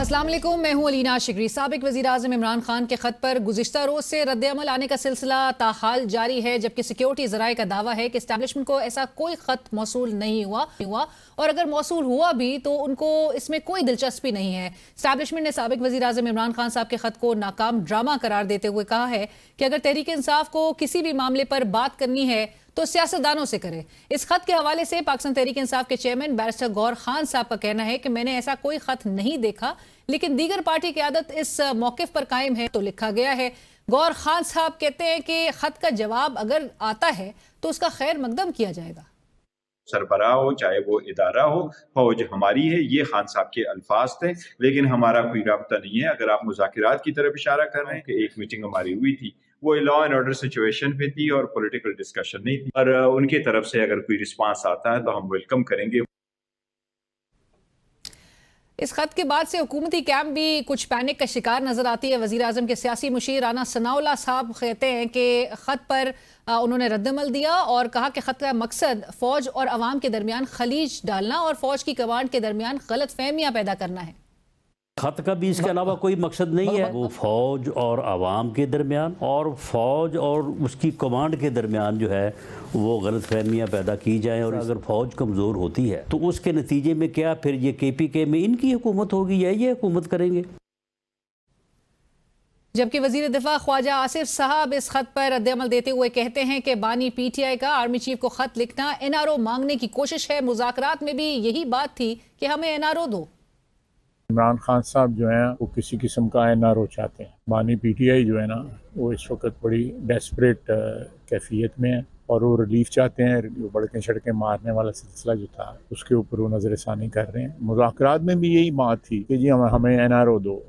अस्सलाम वालेकुम, मैं हूं अलीना शिगरी। साबिक वज़ीर-ए-आज़म इमरान खान के ख़त पर गुज़िश्ता रोज़ से रद्द-ए-अमल आने का सिलसिला ताहाल जारी है, जबकि सिक्योरिटी ज़राए का दावा है कि एस्टैब्लिशमेंट को ऐसा कोई ख़त मौसूल नहीं हुआ और अगर मौसूल हुआ भी तो उनको इसमें कोई दिलचस्पी नहीं है। एस्टैब्लिशमेंट ने साबिक वज़ीर-ए-आज़म इमरान खान साहब के ख़त को नाकाम ड्रामा करार देते हुए कहा है कि अगर तहरीक इंसाफ को किसी भी मामले पर बात करनी है तो सियासतदानों से करे। इस खत के हवाले से पाकिस्तान तहरीक इंसाफ के चेयरमैन बैरिस्टर गौर खान साहब का कहना है कि मैंने ऐसा कोई खत नहीं देखा, लेकिन दीगर पार्टी की आदत इस मौक़िफ़ पर कायम है तो लिखा गया है। गौर खान साहब कहते हैं कि खत का जवाब अगर आता है तो उसका खैर मकदम किया जाएगा। सरबराह हो चाहे वो इदारा हो, फौज हमारी है, ये खान साहब के अल्फाज थे, लेकिन हमारा कोई राब्ता नहीं है। अगर आप मुज़ाकिरात की तरफ इशारा कर रहे हैं कि एक मीटिंग हमारी हुई थी, वो लॉ एंड ऑर्डर सिचुएशन पे थी और पॉलिटिकल डिस्कशन नहीं थी, और उनकी तरफ से अगर कोई रिस्पांस आता है तो हम वेलकम करेंगे। इस खत के बाद से हुकूमती कैंप भी कुछ पैनिक का शिकार नजर आती है। वज़ीर आज़म के सियासी मुशीर राना सनाउल्लाह साहब कहते हैं कि खत पर उन्होंने रद्दमल दिया और कहा कि खत का मकसद फौज और अवाम के दरमियान खलीज डालना और फौज की कमांड के दरमियान गलत फहमियाँ पैदा करना है। खत का भी इसके अलावा कोई मकसद नहीं है। वो फौज और आवाम के दरमियान और फौज और उसकी कमांड के दरमियान जो है वो गलत फहमियाँ पैदा की जाएँ, और अगर फौज कमज़ोर होती है तो उसके नतीजे में क्या फिर ये KPK में इनकी हुकूमत होगी या ये हुकूमत करेंगे। जबकि वज़ीर दिफा ख्वाजा आसिफ साहब इस खत पर रद्द-ए-अमल देते हुए कहते हैं कि बानी PTI का आर्मी चीफ को खत लिखना NRO मांगने की कोशिश है। मुज़ाकरात में भी यही बात थी कि हमें NRO दो। इमरान खान साहब जो हैं वो किसी किस्म का NRO चाहते हैं। बानी PTI जो है ना वो इस वक्त बड़ी डेस्परेट कैफियत में है और वो रिलीफ चाहते हैं। जो बड़के सड़कें मारने वाला सिलसिला जो था उसके ऊपर वो नज़रसानी कर रहे हैं। मुज़ाकरात में भी यही बात थी कि जी हमें NRO दो।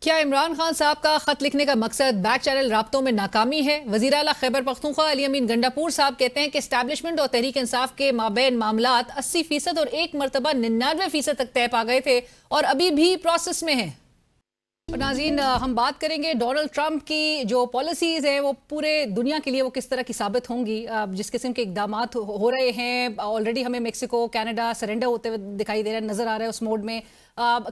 क्या इमरान खान साहब का खत लिखने का मकसद बैक चैनल राब्तों में नाकामी है? वज़ीर आला खैबर पख्तूनख्वा अली अमीन गंडापुर साहब कहते हैं कि एस्टैब्लिशमेंट और तहरीक इंसाफ के माबैन मामलात 80% और एक मरतबा 99% तक तय पा गए थे और अभी भी प्रोसेस में हैं। नाज़रीन, हम बात करेंगे डोनाल्ड ट्रंप की जो पॉलिसीज़ हैं वो पूरे दुनिया के लिए वो किस तरह की साबित होंगी। जिस किस्म के इक़दाम हो रहे हैं, ऑलरेडी हमें मेक्सिको कनाडा सरेंडर होते हुए दिखाई दे रहा है, नज़र आ रहा है। उस मोड में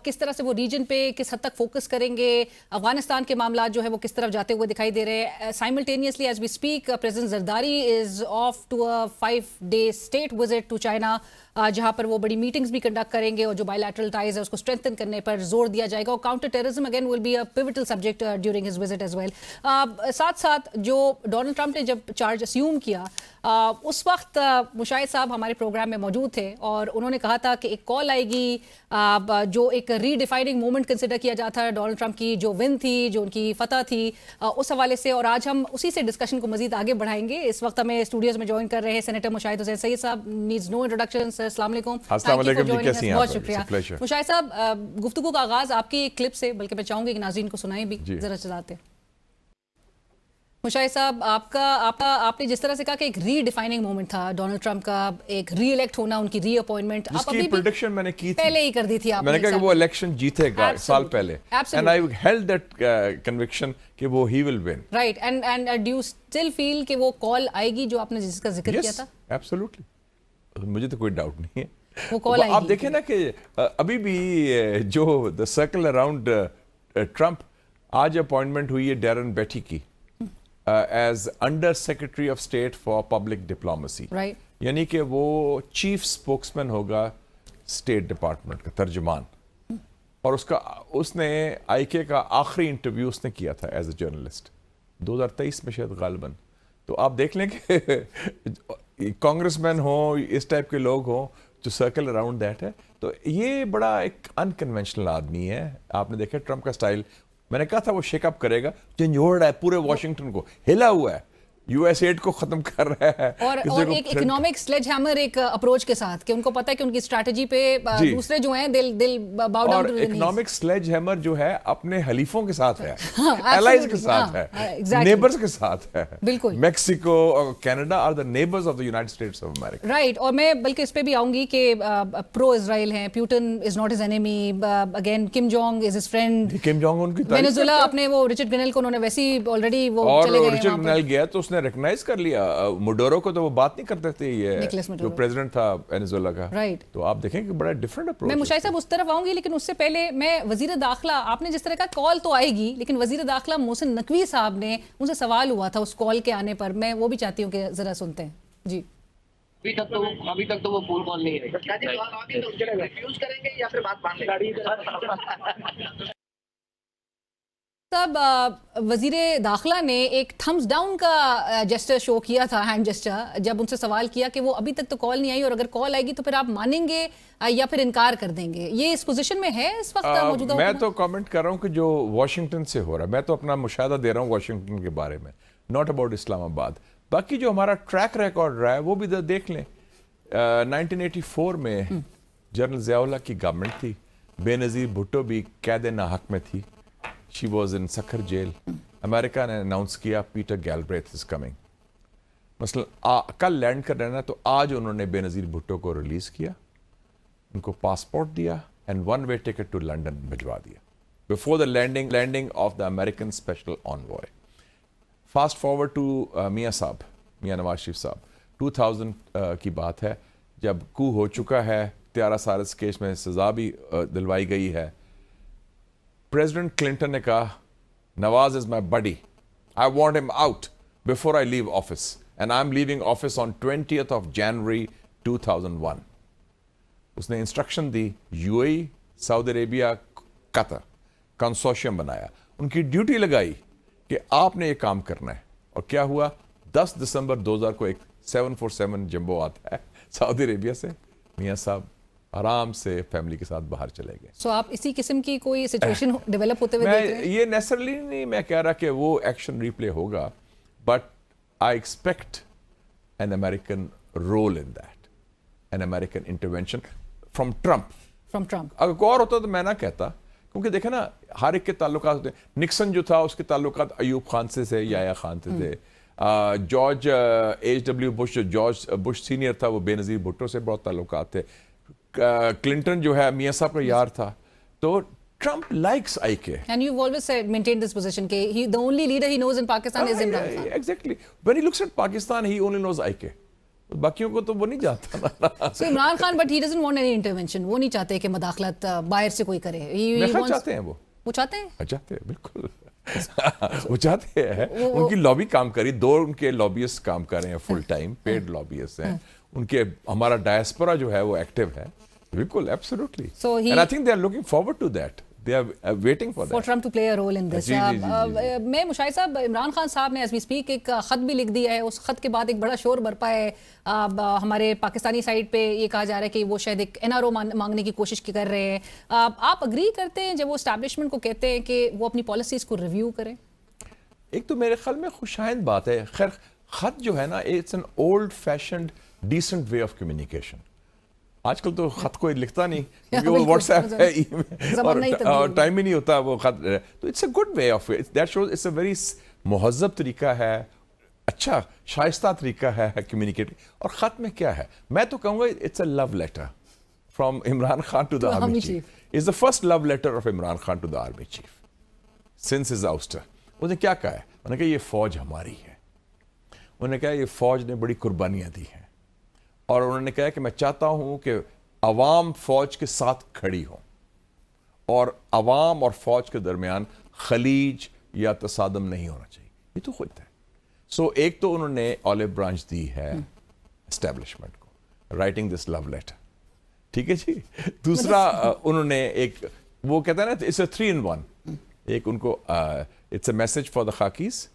किस तरह से वो रीजन पे किस हद तक फोकस करेंगे, अफगानिस्तान के मामला जो है वो किस तरफ जाते हुए दिखाई दे रहे हैं। Simultaneously as we speak president Zardari is off to a 5-day state visit to China, जहां पर वो बड़ी मीटिंग्स भी कंडक्ट करेंगे और जो बायलैटरल टाइज है उसको स्ट्रेंथन करने पर जोर दिया जाएगा। और counter terrorism again will be a pivotal subject during his visit as well. साथ साथ जो डोनाल्ड ट्रंप ने जब चार्ज अस्यूम किया उस वक्त मुशाहिद साहब हमारे प्रोग्राम में मौजूद थे और उन्होंने कहा था कि एक कॉल आएगी, जो एक रीडिफाइनिंग मोमेंट कंसिडर किया जाता है डोनाल्ड ट्रंप की जो विन थी, जो उनकी फतह थी, उस हवाले से। और आज हम उसी से डिस्कशन को मजीद आगे बढ़ाएंगे। इस वक्त हमें स्टूडियोज में ज्वाइन कर रहे हैं सेनेटर मुशाहिद हुसैन सईद साहब। नीड्स नो इंट्रोडक्शन सर, अस्सलाम वालेकुम। बहुत शुक्रिया मुशाहिद साहब। गुफ्तगू का आगाज आपकी एक क्लिप से, बल्कि मैं चाहूंगी कि नाज़रीन को सुनाएं भी, जरा चलाते। मुशाहिद साहब, आपने जिस तरह से कहा कि एक रीडिफाइनिंग मोमेंट था डोनाल्ड ट्रंप का, एक री इलेक्ट होना, उनकी री अपॉइंटमेंट, जिसकी प्रेडिक्शन मैंने की थी पहले ही कर दी थी आपने। मैंने कहा कि वो इलेक्शन जीतेगा साल पहले, and I held that conviction कि वो he will win. Right, and do you still feel कि वो कॉल आएगी जो आपने जिसका जिक्र किया था? एब्सोल्युटली, मुझे तो कोई डाउट नहीं है वो कॉल आएगी। आप देखें ना कि अभी भी जो द सर्कल अराउंड ट्रंप, आज अपॉइंटमेंट हुई है डैरन बेटी की as under secretary of state for public diplomacy, यानी कि वो चीफ स्पोक्समैन होगा स्टेट डिपार्टमेंट का, तर्जुमान। और उसने IK का आखिरी इंटरव्यू उसने किया था एज ए जर्नलिस्ट 2023 में शायद गालिबन। तो आप देख लें कि कांग्रेसमैन हो, इस टाइप के लोग हो जो सर्कल अराउंड दैट है। तो ये बड़ा एक अनकन्वेंशनल आदमी है। आपने देखा ट्रंप का स्टाइल, मैंने कहा था वो शेकअप करेगा, झंझोड़ रहा है पूरे वॉशिंगटन को, हिला हुआ है, US एड को खत्म कर रहा है और एक इकोनॉमिक स्लेज हैमर एक अप्रोच के साथ कि उनको पता है कि उनकी स्ट्रैटेजी पे दूसरे जो हैं दिल bow down to the knees. Economic sledgehammer जो है अपने हलीफों के साथ है, एलाइज के साथ है, नेबर्स के साथ है। बिल्कुल, मेक्सिको और Canada are the neighbours of the United States of America. Right, और मैं बल्कि इस पे भी आऊंगी कि प्रो इजराइल हैं, Putin is not his enemy, again Kim Jong is his friend. Kim Jong उनकी वेनेजुएला अपने वो रिचर्ड ग्रेनेल को उन्होंने वैसे ही ऑलरेडी वो चले गए, रिचर्ड ग्रेनेल गया तो نے ریکگنائز کر لیا. مڈورو کو تو وہ بات نہیں کرتے تھے, یہ نکولس جو مڈورو. پریزیڈنٹ تھا وینیزویلا کا. Right. تو آپ دیکھیں کہ بڑا ڈفرینٹ اپروچ. میں مشاہد صاحب اس طرف آؤں گی, لیکن اس سے پہلے میں وزیر داخلہ, آپ نے جس طرح کا کال تو آئے گی, لیکن وزیر داخلہ محسن نقوی صاحب نے, ان سے سوال ہوا تھا اس کال کے آنے پر, میں وہ بھی چاہتی ہوں کہ ذرا سنتے ہیں. جی. ابھی تک تو وہ فون کال نہیں ہے. ریفیوز کریں گے یا پھر بات مان لیں گے؟ صاحب, وزیر داخلہ نے ایک تھمز ڈاؤن کا جسچر شو کیا تھا, ہینڈ جسچر, جب ان سے سوال کیا کہ وہ ابھی تک تو کال نہیں آئی, اور اگر کال آئے گی تو پھر آپ مانیں گے یا پھر انکار کر دیں گے. یہ اس پوزیشن میں ہے اس وقت موجودہ میں حکومت؟ تو کامنٹ کر رہا ہوں کہ جو واشنگٹن سے ہو رہا ہے, میں تو اپنا مشاہدہ دے رہا ہوں واشنگٹن کے بارے میں, ناٹ اباؤٹ اسلام آباد. باقی جو ہمارا ٹریک ریکارڈ رہا ہے وہ بھی دیکھ لیں. 1984 میں جنرل ضیاء اللہ کی گورنمنٹ تھی, بے نظیر بھٹو بھی قید ناحق میں تھی. She was in سکھر جیل. امریکہ نے اناؤنس کیا پیٹر گیلبریتھ از کمنگ. مثلا کل لینڈ کر رہنا, تو آج انہوں نے بے نظیر بھٹو کو ریلیز کیا, ان کو پاسپورٹ دیا and one way ticket to London بھجوا دیا before the landing of the American special envoy. Fast forward to Mian Nawaz شریف صاحب, 2000 کی بات ہے, جب کو ہو چکا ہے, طیارہ سارس کیس میں سزا بھی دلوائی گئی ہے. پریزیڈنٹ کلنٹن نے کہا Nawaz is my buddy, I want him out before I leave office, and I am leaving office on 20th of January 2001. اس نے انسٹرکشن دی, U A E, Saudi Arabia, Qatar consortium بنایا, ان کی ڈیوٹی لگائی کہ آپ نے یہ کام کرنا ہے. اور کیا ہوا, 10 دسمبر 2000 کو ایک 747 جمبو آتا ہے سعودی عربیہ سے, میاں صاحب آرام سے فیملی کے ساتھ باہر چلے گئے. سو آپ اسی قسم کی کوئی سچویشن ڈیولپ ہوتے ہوئے دیکھ رہے ہیں؟ یہ نیسرلی نہیں میں کہہ رہا کہ وہ ایکشن ریپلے ہوگا, but I expect an American role in that, an American intervention from Trump. اگر کوئی اور ہوتا تو میں نہ کہتا, کیونکہ دیکھیں نا ہر ایک کے تعلقات ہوتے ہیں. نکسن جو تھا اس کے تعلقات ایوب خان سے تھے, یایا خان سے تھے. George H.W. بش, جو جارج بش سینئر تھا, وہ بے نظیر بھٹو سے بہت تعلقات تھے. کلنٹن جو ہے میاں صاحب کا یار تھا. تو Trump likes IK. And you've always said, maintained this position, کہ the only leader he knows in Pakistan is Imran Khan. Exactly. When he looks at Pakistan, he only knows IK. باقیوں کو تو وہ نہیں جاتا نا. So Imran Khan, but he doesn't want any intervention. وہ نہیں چاہتے کہ مداخلت باہر سے کوئی کرے. میں چاہتے ہیں وہ چاہتے ہیں؟ چاہتے ہیں بالکل. وہ چاہتے ہیں, ان کی لابی کام کری, 2 ان کے لابیسٹ کام کر رہے ہیں فل ٹائم, پیڈ لابیسٹ ہیں ان کے. ہمارا ڈائسپورا جو ہے وہ ایکٹیو ہے بالکل, absolutely. And I think they are looking forward to that. They are waiting for that. For Trump to play a role in this. میں مشاہد صاحب, عمران خان صاحب نے as we speak ایک خط بھی لکھ دیا ہے. اس خط کے بعد ایک بڑا شور برپا ہے ہمارے پاکستانی سائڈ پہ. یہ کہا جا رہا ہے کہ وہ شاید ایک NRO مانگنے کی کوشش کر رہے ہیں. آپ اگری کرتے ہیں جب وہ اسٹیبلشمنٹ کو کہتے ہیں کہ وہ اپنی پالیسیز کو ریویو کریں؟ ایک تو میرے خیال میں خوشائند بات ہے. خیر خط جو ہے نا, it's an old fashioned decent way of communication. آج کل تو خط کوئی لکھتا نہیں, کیونکہ وہ واٹس ایپ ہے اور ٹائم ہی نہیں ہوتا وہ خط. تو it's a good way of it, that shows it's a very مہذب طریقہ ہے, اچھا شائستہ طریقہ ہے کمیونیکیٹ. اور خط میں کیا ہے, میں تو کہوں گا it's a love letter from Imran Khan to the army chief. It's the first love letter of Imran Khan to the army chief since his ouster. اس نے کیا کہا ہے, انہوں نے کہا یہ فوج ہماری ہے, انہوں نے کہا یہ فوج نے بڑی قربانیاں دی ہیں, اور انہوں نے کہا کہ میں چاہتا ہوں کہ عوام فوج کے ساتھ کھڑی ہوں, اور عوام اور فوج کے درمیان خلیج یا تصادم نہیں ہونا چاہیے. یہ تو خود ہے. سو ایک تو انہوں نے اولیو برانچ دی ہے اسٹیبلشمنٹ کو, رائٹنگ دس لو لیٹر, ٹھیک ہے جی. دوسرا انہوں نے ایک وہ کہتا ہے نا, اٹس اے 3 in 1. ایک ان کو it's a message for the khakis,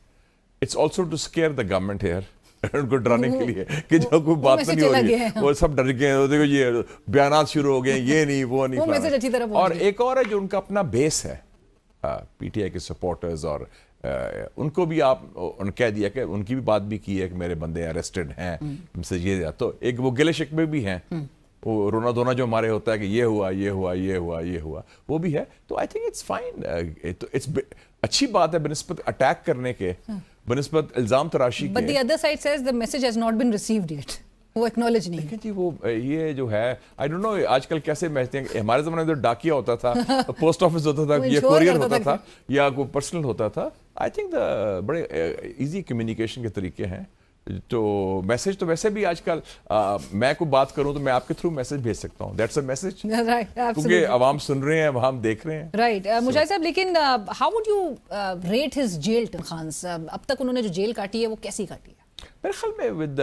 it's also to scare the government here, ان کو ڈرانے کے لیے کہ جو کوئی بات نہیں ہو رہی ہے وہ سب ڈر گئے ہیں, دیکھو یہ بیانات شروع ہو گئے, یہ نہیں وہ نہیں. اور ایک اور ہے جو ان کا اپنا بیس ہے, PTI کے سپورٹرز, اور ان کو بھی آپ کہہ دیا کہ ان کی بھی بات بھی کی ہے کہ میرے بندے اریسٹڈ ہیں سے یہ. تو ایک وہ گلے شکوے بھی ہیں, وہ رونا دھونا جو ہمارے ہوتا ہے کہ یہ ہوا یہ ہوا یہ ہوا یہ ہوا, وہ بھی ہے. تو I think it's fine, it's اچھی بات ہے بنسبت اٹیک کرنے کے, بنسبت الزام تراشی کے. But the other side says the message has not been received yet. وہ اکنالج نہیں ہے. جی وہ یہ جو ہے آئی ڈونٹ نو آج کل کیسے بھیجتے ہیں. ہمارے زمانے میں تو ڈاکیا ہوتا تھا, پوسٹ آفس ہوتا تھا, یا کوریئر ہوتا تھا, یا کوئی پرسنل ہوتا تھا. आई थिंक बड़े इजी कम्युनिकेशन के तरीके हैं. तो मैसेज तो वैसे भी आजकल मैं कोई बात करूं तो मैं आपके थ्रू मैसेज भेज सकता हूं. That's a message. राइट, क्योंकि आवाम सुन रहे हैं, हम देख रहे हैं. राइट. मुजाहिद साहब, लेकिन how would you rate his jail खान? अब तक उन्होंने जो जेल काटी है वो कैसी काटी है? मेरे ख्याल में विद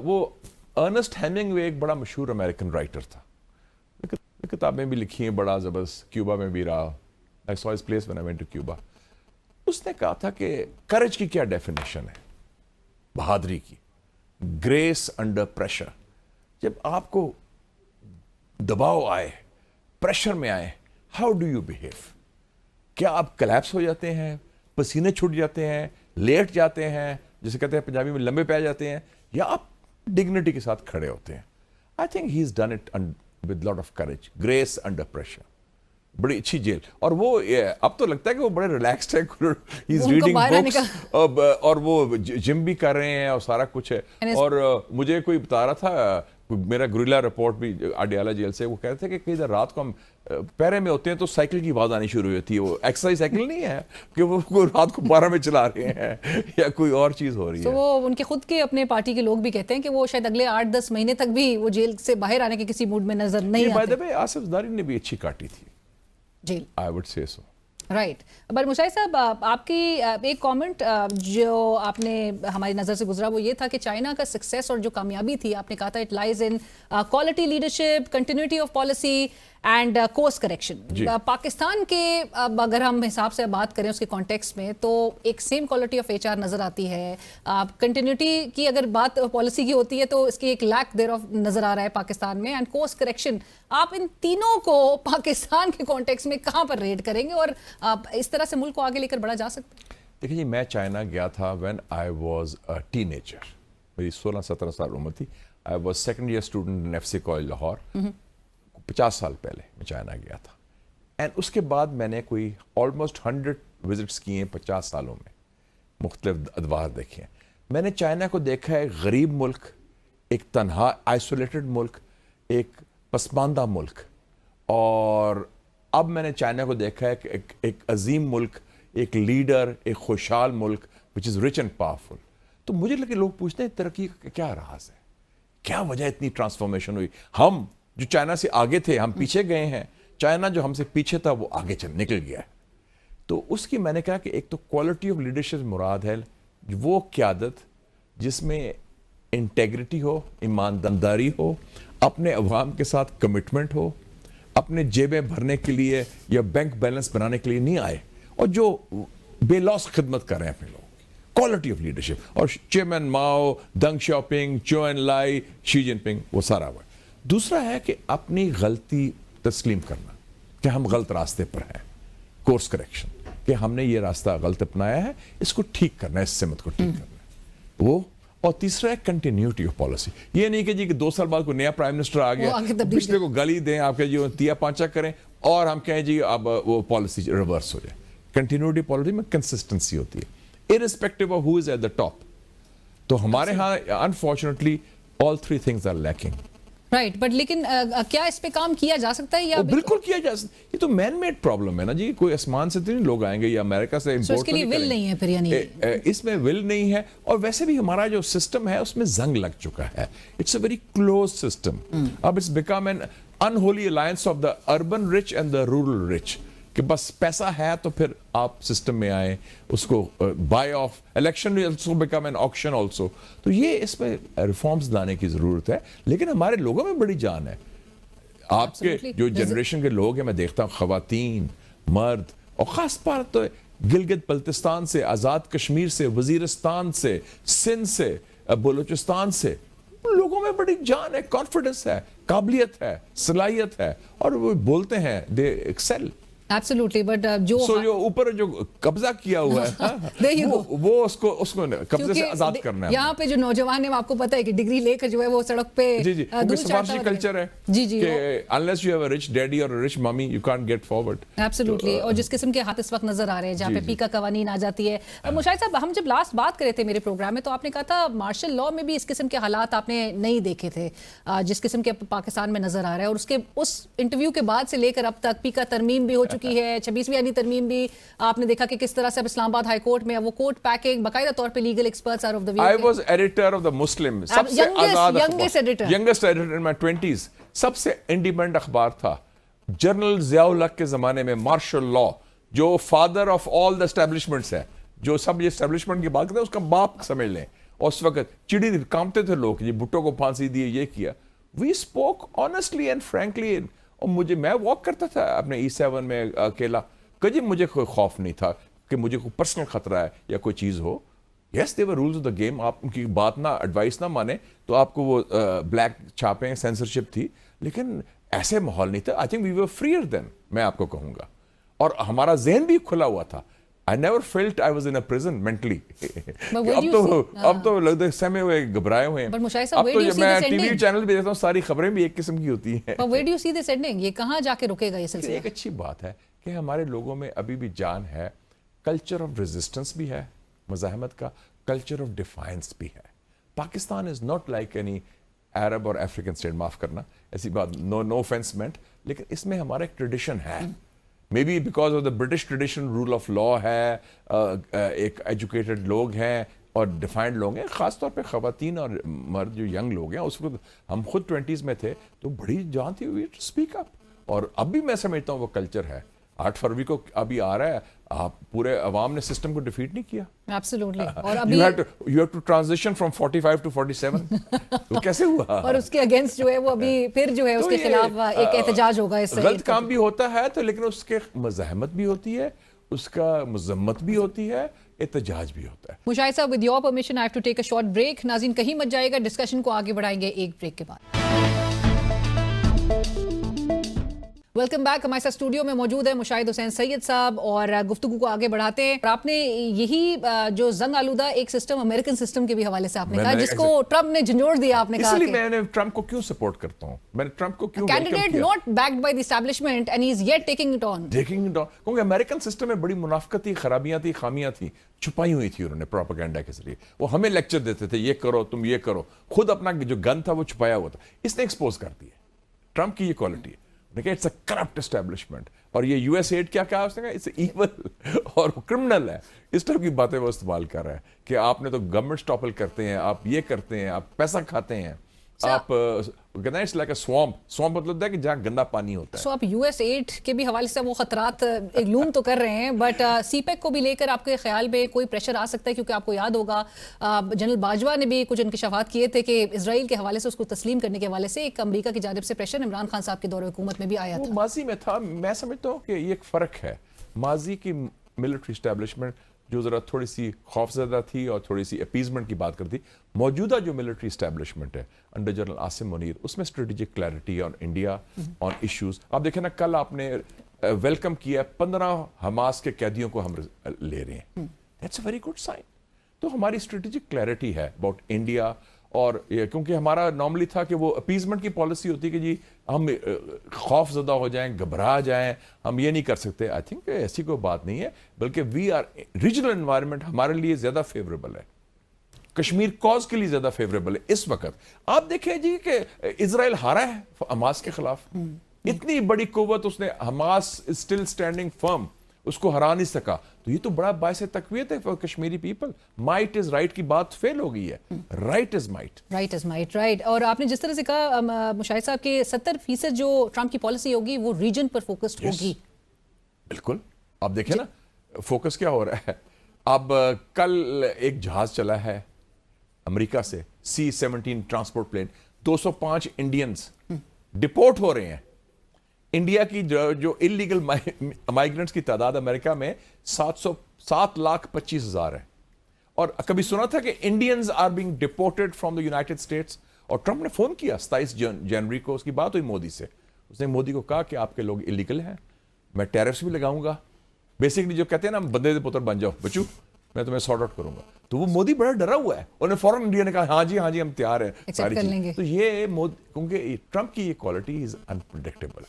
वो अर्नेस्ट हेमिंगवे एक बड़ा मशहूर अमेरिकन राइटर था, किताबें भी लिखी हैं, बड़ा ज़बरदस्त, क्यूबा में भी रहा. I saw his place when I went to Cuba. उसने कहा था कि करेज की क्या डेफिनेशन है, बहादुरी की. Grace under pressure. जब आपको दबाव आए, प्रेशर में आए, हाउ डू यू बिहेव? क्या आप कलैप्स हो जाते हैं, पसीने छूट जाते हैं, लेट जाते हैं, जिसे कहते हैं पंजाबी में लंबे पै जाते हैं, या आप डिग्निटी के साथ खड़े होते हैं? I think he is done it with lot of courage. Grace under pressure. बड़ी अच्छी जेल. और वो अब तो लगता है कि वो बड़े रिलैक्स्ड है. ही इज रीडिंग बुक्स और वो जिम भी कर रहे हैं और सारा कुछ है. और मुझे कोई बता रहा था, मेरा गुरिल्ला रिपोर्ट भी अडियाला जेल से, वो कह रहे थे कि कई देर रात को हम पैरे में होते हैं तो साइकिल की आवाज आनी शुरू होती है. वो एक्सरसाइज साइकिल नहीं है कि वो रात को 12 में चला रहे हैं या कोई और चीज हो रही है. वो उनके खुद के अपने पार्टी के लोग भी कहते हैं कि वो शायद अगले 8-10 महीने तक भी वो जेल से बाहर आने के किसी मूड में नजर नहीं आते. By the way Asif Zardari ने भी अच्छी काटी थी jail. I would say so. Right. But Mushahid साहब, आपकी एक कमेंट जो आपने हमारी नज़र से गुजरा वो ये था कि चाइना का सक्सेस और जो कामयाबी थी, आपने कहा था it lies in quality leadership, continuity of policy and course correction. Pakistan के अब अगर हम हिसाब से बात करें उसके कॉन्टेक्स्ट में, तो एक सेम क्वालिटी ऑफ एचआर नज़र आती है. कंटिन्यूटी की अगर बात पॉलिसी की होती है तो इसकी एक लैक देयर ऑफ नज़र आ रहा है पाकिस्तान में, एंड कोर्स करेक्शन. आप इन तीनों को पाकिस्तान के कॉन्टेक्स्ट में कहाँ पर रेट करेंगे और इस तरह से मुल्क को आगे लेकर बढ़ा जा सकता है? देखिए जी, मैं चाइना गया था when I was a teenager. मेरी 16-17 साल उम्र थी. I was second year student in FC college Lahore. 50 साल पहले मैं चाइना गया था. एंड उसके बाद मैंने कोई ऑलमोस्ट 100 विजिट्स किए हैं 50 सालों में. मुख्तलिफ अदवार देखे हैं. मैंने चाइना को देखा है एक गरीब मुल्क, एक तन्हा आइसोलेटेड मुल्क, एक पसमानदा मुल्क. और अब मैंने चाइना को देखा है कि एक अजीम मुल्क, एक लीडर, एक खुशहाल मुल्क which is rich and powerful. तो मुझे लगे लोग पूछते हैं तरक्की का क्या राज है, क्या वजह इतनी ट्रांसफॉर्मेशन हुई. हम जो चाइना से आगे थे हम पीछे गए हैं, चाइना जो हमसे पीछे था वो आगे निकल गया है. तो उसकी मैंने कहा कि एक तो क्वालिटी ऑफ लीडरशिप मुराद है वो क़यादत जिसमें इंटेग्रिटी हो, ईमानदारी हो, अपने अवाम के साथ कमिटमेंट हो, अपने जेबें भरने के लिए या बैंक बैलेंस बनाने के लिए नहीं आए, और जो बेलौस खिदमत कर रहे हैं अपने लोगों की. Quality of leadership. और चेयरमैन माओ, दंग शॉपिंग, चो एन लाई, शी जिनपिंग, वो सारा हुआ. दूसरा है कि अपनी गलती तस्लीम करना कि हम गलत रास्ते पर हैं. कोर्स करेक्शन कि हमने ये रास्ता गलत अपनाया है, इसको ठीक करना है, इस सिमत को ठीक करना है वो. और तीसरा है कंटिन्यूटी ऑफ पॉलिसी. ये नहीं कि जी कि 2 साल बाद कोई नया प्राइम मिनिस्टर आ गया, पिछले को गाली दें, आपके जी तिया पांचा करें और हम कहें जी अब वो पॉलिसी रिवर्स हो जाए. कंटिन्यूटी पॉलिसी में कंसिस्टेंसी होती है irrespective of who is at the top. तो हमारे यहाँ unfortunately all 3 things are lacking. Right. But लेकिन क्या इस पे काम किया जा सकता है या बिल्कुल किया जा सकता है. ये तो मैन मेड प्रॉब्लम है ना जी. कोई आसमान से तो नहीं लोग आएंगे या अमेरिका से इंपोर्ट. इसके लिए विल नहीं है फिर, यानी इसमें विल नहीं है. और वैसे भी हमारा जो सिस्टम है उसमें जंग लग चुका है. It's a very close system. अब it's become an unholy alliance of the urban rich and the rural rich कि बस पैसा है तो फिर आप सिस्टम में आए, उसको buy off. Election also become an auction also. तो ये इसमें रिफॉर्म्स लाने की जरूरत है. लेकिन हमारे लोगों में बड़ी जान है. आपके जो जनरेशन के लोग हैं, मैं देखता हूँ खवातीन, मर्द, और खास बात तो गिलगित बल्तिस्तान से, आज़ाद कश्मीर से, वजीरिस्तान से, सिंध से, बलूचिस्तान से, लोगों में बड़ी जान है, कॉन्फिडेंस है, काबिलियत है, सलाहियत है, और वो बोलते हैं दे एक्सेल. एब्सोल्युटली. बट जो ऊपर जो कब्जा किया हुआ है वो उसको कब्जे से आजाद करना है. यहाँ पे जो नौजवान है, आपको पता है कि डिग्री लेकर जो है वो सड़क पे जी सिफारिशी कल्चर है जी जी कि unless you have a rich daddy और a rich mummy you can't get forward. Absolutely. और जिस किस्म के हाथ इस वक्त नजर आ रहे हैं, जहाँ पे पीका कवानीन आ जाती है. मुशाहिद साहब, हम जब लास्ट बात कर रहे थे मेरे प्रोग्राम में, तो आपने कहा था मार्शल लॉ में भी इस किस्म के हालात आपने नहीं देखे थे जिस किस्म के पाकिस्तान में नजर आ रहा है. और उसके उस इंटरव्यू के बाद से लेकर अब तक पीका तरमीम भी हो चुकी है, 26वीं आईनी तरमीम भी आपने देखा कि किस तरह से अब इस्लामाबाद हाई कोर्ट में वो कोर्ट पैकिंग बाकायदा तौर पे legal experts are of the I was editor of the Muslim, सबसे आजाद youngest editor in my 20s, सबसे इंडिपेंडेंट अखबार था. जनरल जियाउल हक के जमाने में मार्शल लॉ, जो father of all the establishments है, जो सब ये एस्टेब्लिशमेंट की बात करते हैं उसका बाप समझ लें. और उस वक्त चिड़ी कामते थे लोग, ये भुट्टो को फांसी दी, ये किया. We spoke honestly and frankly. और मैं वॉक करता था अपने E7 में अकेला, कभी मुझे कोई खौफ नहीं था कि मुझे कोई पर्सनल खतरा है या कोई चीज़ हो. Yes there were rules of the game. आप उनकी बात ना, एडवाइस ना माने तो आपको वो ब्लैक छापें, सेंसरशिप थी, लेकिन ऐसे माहौल नहीं था. I think we were freer then, मैं आपको कहूँगा. और हमारा जहन भी खुला हुआ था. I never felt I was in a prison mentally. अब तो लगता है सहमे हुए, घबराए हुए हैं. अब तो मैं टीवी चैनल पे देखता हूँ, सारी खबरें भी एक किस्म की होती हैं. But where do you see this ending? ये कहाँ जाके रुकेगा ये सिलसिला? एक अच्छी बात है कि हमारे लोगों में अभी भी जान है, कल्चर ऑफ रेजिस्टेंस भी है, मुजाहमत का कल्चर ऑफ डिफाइंस भी है. Pakistan is not like any Arab और अफ्रीकन स्टेट, माफ करना ऐसी बात, नो ऑफेंस मेंट, लेकिन इसमें हमारा एक ट्रेडिशन है. May be because of the British tradition, rule of law है, एक एजुकेटेड लोग हैं और डिफाइंड लोग हैं. खासतौर पे ख़वातीन और मर्द जो यंग लोग हैं, उस वक्त हम खुद 20s में थे तो बड़ी जान थी वी टू स्पीक अप. और अब भी मैं समझता हूँ वो कल्चर है. 8 फरवरी को अभी आ रहा है, आप पूरे अवाम ने सिस्टम को डिफीट नहीं किया. Absolutely. और अभी you have to transition from 45 to 47. तो कैसे हुआ? और उसके अगेंस्ट जो है वो अभी फिर जो है तो उसके खिलाफ एक एहतजाज होगा. इस गलत काम भी होता है तो, लेकिन उसके मज़ाहमत भी होती है, उसका मजम्मत भी होती है, एहतजाज भी होता है. Mushahid sahab, with your permission I have to take a short break. नाज़रीन कहीं मत जाएगा, डिस्कशन को आगे बढ़ाएंगे एक ब्रेक के बाद. Welcome back. हमारे साथ स्टूडियो में मौजूद है मुशाहिद हुसैन सैयद साहब और गुफ्तगू को आगे बढ़ाते हैं. आपने यही जो जंग आलूदा एक सिस्टम अमेरिकन सिस्टम के भी हवाले से आपने कहा, जिसको ट्रम्प ने झंझोड़ दिया. आपने कहा इसलिए मैंने ट्रम्प को क्यों सपोर्ट करता हूं, मैंने ट्रम्प को क्यों candidate not backed by the establishment and he is yet taking it on. क्योंकि अमेरिकन सिस्टम में बड़ी मुनाफिकत थी, खराबियां थी, खामियां थी, छुपाई हुई थी उन्होंने प्रोपेगेंडा के जरिए. वो हमें लेक्चर देते थे, ये करो, तुम ये करो, खुद अपना जो गन था वो छुपाया हुआ था. इसने एक्सपोज कर दिया. ट्रम्प की ये क्वालिटी है. It's a corrupt establishment. और ये यूएस एड क्या कहा उसने, इट्स इविल और क्रिमिनल है. इस तरह की बातें वो इस्तेमाल कर रहा है कि आपने तो गवर्नमेंट टॉपल करते हैं, आप ये करते हैं, आप पैसा खाते हैं, आप कहते हैं इट्स लाइक अ स्वैम्प मतलब है कि जहाँ गंदा पानी होता है. सो आप यूएस एड के भी हवाले से वो खतरात एक लूम तो कर रहे हैं, बट सीपेक को भी लेकर आपके ख्याल में कोई प्रेशर आ सकता है? क्योंकि आपको याद होगा जनरल बाजवा ने भी कुछ इंकशाफात किए थे कि इजराइल के हवाले से उसको तस्लीम करने के हवाले से एक अमरीका की जानिब से प्रेशर इमरान खान साहब के दौर हुकूमत में भी आया था. माजी में था. मैं समझता हूँ कि ये एक फ़र्क है. माजी की मिलिट्री इस्टेब्लिशमेंट जो ज़रा थोड़ी सी खौफज़दा थी और थोड़ी सी अपीजमेंट की बात करती, मौजूदा जो मिलिट्री इस्टेब्लिशमेंट है अंडर जनरल आसिम मुनीर, उसमें strategic clarity on India, on issues. आप देखें ना, कल आपने वेलकम किया 15 हमास के कैदियों को हम ले रहे हैं. That's a very good sign. तो हमारी स्ट्रेटेजिक क्लैरिटी है अबाउट इंडिया. और क्योंकि हमारा नॉर्मली था कि वो अपीजमेंट की पॉलिसी होती कि जी हम खौफ ज़दा हो जाएं, घबरा जाएं, हम ये नहीं कर सकते. आई थिंक ऐसी कोई बात नहीं है, बल्कि वी आर रीजनल एनवायरनमेंट हमारे लिए ज़्यादा फेवरेबल है, कश्मीर कॉज के लिए ज़्यादा फेवरेबल है इस वक्त. आप देखें जी कि इजराइल हारा है हमास के खिलाफ. इतनी बड़ी कुव्वत उसने, Hamas is still standing firm, उसको हरा नहीं सका. तो ये तो बड़ा बायस तकवीत है for Kashmiri people. Might is right की बात फेल हो गई है. Right is might. Right is might. Right. और आपने जिस तरह से कहा मुशाहिद साहब के 70% जो ट्रम्प की पॉलिसी होगी वो रीजन पर फोकस्ड होगी. बिल्कुल. आप देखें ना फोकस क्या हो रहा है. अब कल एक जहाज चला है अमेरिका से, C-17 transport plane, 205 Indians deport हो रहे हैं. इंडिया की जो इलीगल माइग्रेंट्स की तादाद अमेरिका में 7,25,000 है. और कभी सुना था कि Indians are being deported from the United States? और ट्रम्प ने फोन किया 27 जनवरी को, उसकी बात हुई मोदी से. उसने मोदी को कहा कि आपके लोग इलीगल हैं, मैं टैरिफ्स भी लगाऊंगा. बेसिकली जो कहते हैं ना, बंदे दे पुत्र बन जाओ बच्चू, मैं तुम्हें सॉर्ट आउट करूंगा. तो वो मोदी बड़ा डरा हुआ है. उन्होंने फौरन इंडिया ने कहा हाँ जी हम तैयार हैं सारी चीज़. तो ये मोदी, क्योंकि ट्रम्प की ये क्वालिटी इज अनप्रेडिक्टेबल.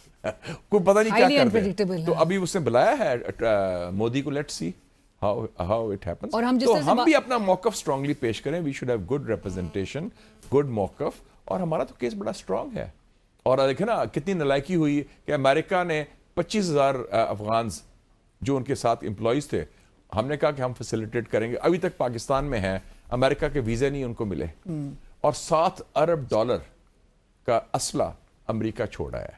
कोई पता नहीं क्या करते हैं. तो अभी उसने बुलाया है मोदी को, let's see how it happens. और हम तो हम भी अपना मौकफ स्ट्रांगली पेश करें. We should have good representation, good mauqif. और हमारा तो केस बड़ा स्ट्रांग है. और देखे ना कितनी नलायकी हुई कि अमेरिका ने 25,000 افغانز جو ان کے ساتھ امپلائیز تھے، ہم نے کہا کہ ہم فیسیلیٹیٹ کریں گے. ابھی تک پاکستان میں ہیں، امریکہ کے ویزے نہیں ان کو ملے، اور $7 ارب کا اسلحہ امریکہ چھوڑا ہے.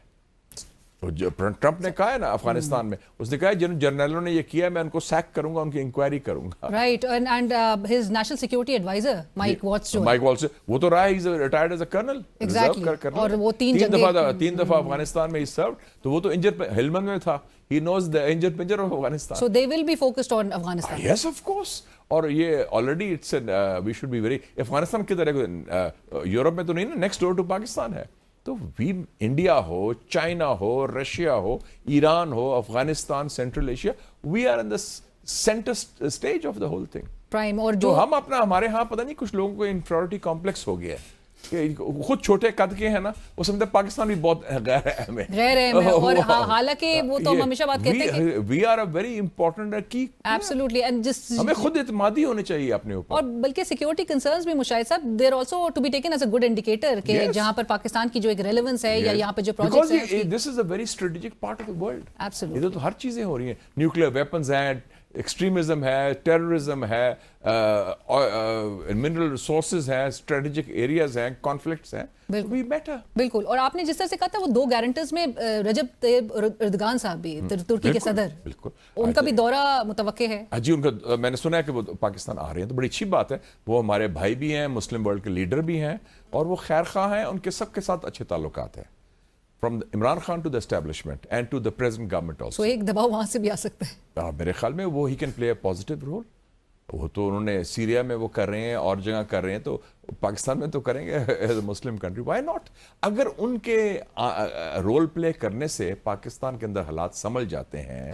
تو جو ٹرمپ نے کہا ہے نا افغانستان میں، اس نے کہا ہے جن جرنیلوں نے یہ کیا ہے میں ان کو سیک کروں گا، ان کی انکوائری کروں گا. Right. And his national security advisor Mike Waltz جو مائک والز، وہ تو رہا ہے retired as a colonel. Exactly. اور وہ تین دفعہ افغانستان میں سروڈ. تو وہ تو انجر ہلمند میں تھا. He knows the injured pincher of Afghanistan. So they will be focused on Afghanistan. Yes, of course. اور یہ already it's we should be very. Afghanistan کی طرح یورپ میں تو نہیں نا، نیکسٹ ڈور ٹو پاکستان ہے. تو انڈیا ہو، چائنا ہو، رشیا ہو، ایران ہو، Afghanistan, central Asia, we are in the centre stage of the whole thing. Prime. اور جو جو ہم اپنا، ہمارے ہاں پتہ نہیں کچھ لوگوں کو انفیریورٹی کمپلیکس ہو گیا ہے کہ خود چھوٹے قد کے ہیں نا، وہ سمجھتے ہیں پاکستان بھی بہت غیر اہم ہے. غیر اہم ہے. اور حالانکہ وہ تو ہم ہمیشہ بات کہتے ہیں کہ we are a very important key. Absolutely. And ہمیں خود اعتمادی ہونی چاہیے اپنے اوپر. اور بلکہ سیکورٹی کنسرنز بھی Mushahid Sahab there also to be taken as a good indicator کہ جہاں پر پاکستان کی جو ایک ریلیونس ہے یا یہاں پہ جو پروجیکٹس ہیں، this is a very strategic part of the world. Absolutely. ادھر تو ہر چیزیں ہو رہی ہیں، نیوکلیئر ویپنز ہیں، ایکسٹریمزم ہے، ٹیررزم ہے، منرل ریسورسز ہیں، اسٹریٹجک ایریاز ہیں، کانفلکٹس ہیں. We matter. بالکل. اور آپ نے جس طرح سے کہا تھا وہ 2 گارنٹرز میں رجب طیب اردگان صاحب بھی، ترکی کے صدر، بالکل ان کا بھی دورہ متوقع ہے. جی ان کا میں نے سنا ہے کہ وہ پاکستان آ رہے ہیں، تو بڑی اچھی بات ہے. وہ ہمارے بھائی بھی ہیں، مسلم ورلڈ کے لیڈر بھی ہیں، اور وہ خیر خواہ ہیں. ان کے سب کے ساتھ اچھے تعلقات ہیں، from Imran Khan to the establishment and to the present government also. تو ایک دباؤ وہاں سے بھی آ سکتا ہے. میرے خیال میں وہ ہی can play a positive role. وہ تو انہوں نے سیریا میں وہ کر رہے ہیں، اور جگہ کر رہے ہیں، تو پاکستان میں تو کریں گے as a Muslim country. Why not? اگر ان کے رول پلے کرنے سے پاکستان کے اندر حالات سنبھل جاتے ہیں،